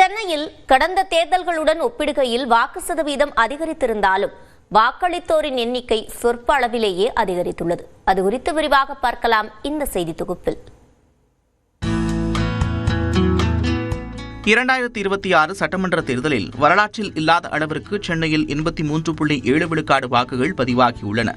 சென்னையில் கடந்த தேர்தல்களுடன் ஒப்பிடுகையில் வாக்கு சதவீதம் அதிகரித்திருந்தாலும் வாக்களித்தோரின் எண்ணிக்கை சொற்ப அளவிலேயே அதிகரித்துள்ளது. அது குறித்து விரிவாக பார்க்கலாம் இந்த செய்தி தொகுப்பில். 2026 சட்டமன்ற தேர்தலில் வரலாற்றில் இல்லாத அளவிற்கு சென்னையில் 83.7 விழுக்காடு வாக்குகள் பதிவாகியுள்ளன.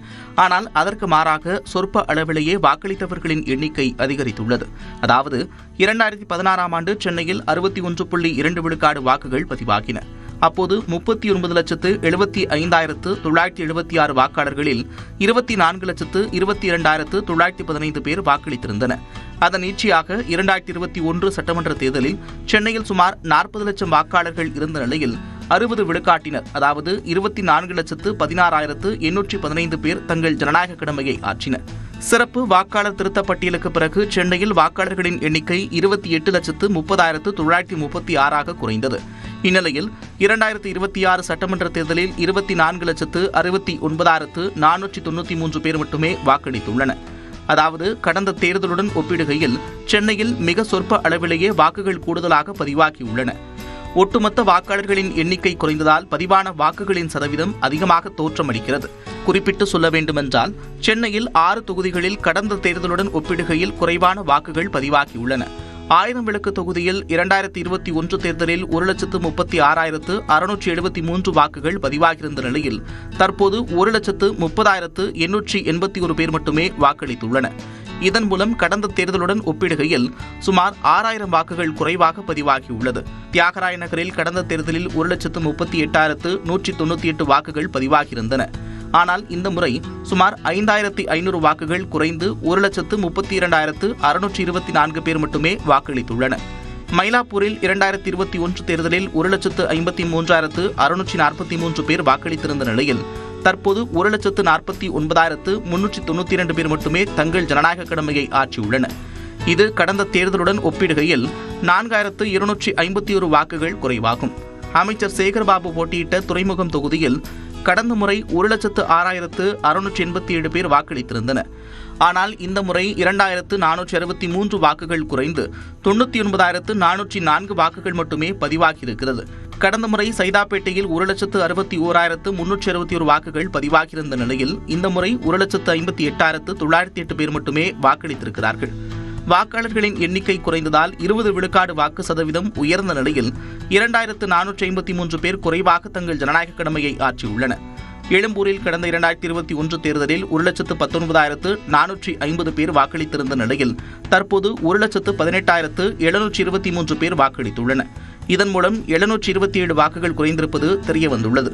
ஆனால் அதற்கு மாறாக சொற்ப அளவிலேயே வாக்களித்தவர்களின் எண்ணிக்கை அதிகரித்துள்ளது. அதாவது 2016ஆம் ஆண்டு சென்னையில் 61.2 விழுக்காடு வாக்குகள் பதிவாகின. அப்போது 39,75,976 வாக்காளர்களில் 24,22,915 பேர் வாக்களித்திருந்தனர். அதன் நீட்சியாக 2021 சட்டமன்ற தேர்தலில் சென்னையில் சுமார் 40 லட்சம் வாக்காளர்கள் இருந்த நிலையில் 60 விழுக்காட்டினர், அதாவது 24,16,815 பேர் தங்கள் ஜனநாயக கடமையை ஆற்றினர். சிறப்பு வாக்காளர் திருத்தப் பட்டியலுக்கு பிறகு சென்னையில் வாக்காளர்களின் எண்ணிக்கை 28,30,936 குறைந்தது. இந்நிலையில் 2026 சட்டமன்ற தேர்தலில் 24,69,493 பேர் மட்டுமே வாக்களித்துள்ளனர். அதாவது கடந்த தேர்தலுடன் ஒப்பிடுகையில் சென்னையில் மிக சொற்ப அளவிலேயே வாக்குகள் கூடுதலாக பதிவாகியுள்ளன. ஒட்டுமொத்த வாக்காளர்களின் எண்ணிக்கை குறைந்ததால் பதிவான வாக்குகளின் சதவீதம் அதிகமாக தோற்றமளிக்கிறது. குறிப்பிட்டு சொல்ல வேண்டுமென்றால் சென்னையில் 6 தொகுதிகளில் கடந்த தேர்தலுடன் ஒப்பிடுகையில் குறைவான வாக்குகள் பதிவாகியுள்ளன. 1000 விளக்கு தொகுதியில் 2021 தேர்தலில் 1,36,673 வாக்குகள் பதிவாகியிருந்த நிலையில் தற்போது 1,30,881 பேர் மட்டுமே வாக்களித்துள்ளனர். இதன் மூலம் கடந்த தேர்தலுடன் ஒப்பிடுகையில் சுமார் 6,000 வாக்குகள் குறைவாக பதிவாகியுள்ளது. தியாகராய நகரில் கடந்த தேர்தலில் 1,38,198 வாக்குகள் பதிவாகியிருந்தன. ஆனால் இந்த முறை சுமார் 5,500 வாக்குகள் குறைந்து 1,32,624 பேர் மட்டுமே வாக்களித்துள்ளனர். மயிலாப்பூரில் 2021 தேர்தலில் 1,53,643 பேர் வாக்களித்திருந்த நிலையில் தற்போது 1,49,392 பேர் மட்டுமே தங்கள் ஜனநாயக கடமையை ஆற்றியுள்ளனர். இது கடந்த தேர்தலுடன் ஒப்பிடுகையில் 4,251 வாக்குகள் குறைவாகும். அமைச்சர் சேகர்பாபு போட்டியிட்ட துறைமுகம் தொகுதியில் கடந்த முறை 1,06,687 பேர் வாக்களித்திருந்தனர். ஆனால் இந்த முறை 2,463 வாக்குகள் குறைந்து 99,404 வாக்குகள் மட்டுமே பதிவாகியிருக்கிறது. கடந்த முறை சைதாப்பேட்டையில் 1,61,361 வாக்குகள் பதிவாகியிருந்த நிலையில் இந்த முறை 1,58,908 பேர் மட்டுமே வாக்களித்திருக்கிறார்கள். வாக்காளர்களின் எண்ணிக்கை குறைந்ததால் 20 விழுக்காடு வாக்கு சதவீதம் உயர்ந்த நிலையில் 2,453 பேர் குறைவாக தங்கள் ஜனநாயக கடமையை ஆற்றியுள்ளனர். எழும்பூரில் கடந்த 2021 தேர்தலில் 1,19,450 பேர் வாக்களித்திருந்த நிலையில் தற்போது 1,18,723 பேர் வாக்களித்துள்ளனர். இதன் மூலம் 727 வாக்குகள் குறைந்திருப்பது தெரியவந்துள்ளது.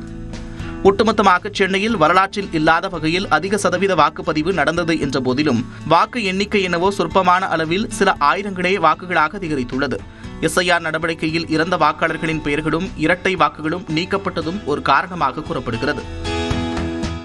ஒட்டுமொத்தமாக சென்னையில் வரலாற்றில் இல்லாத வகையில் அதிக சதவீத வாக்குப்பதிவு நடந்தது என்ற போதிலும் வாக்கு எண்ணிக்கை என்னவோ சொற்பமான அளவில் சில ஆயிரங்களே வாக்குகளாக அதிகரித்துள்ளது. எஸ்ஐஆர் நடவடிக்கையில் இறந்த வாக்காளர்களின் பெயர்களும் இரட்டை வாக்குகளும் நீக்கப்பட்டதும் ஒரு காரணமாக கூறப்படுகிறது.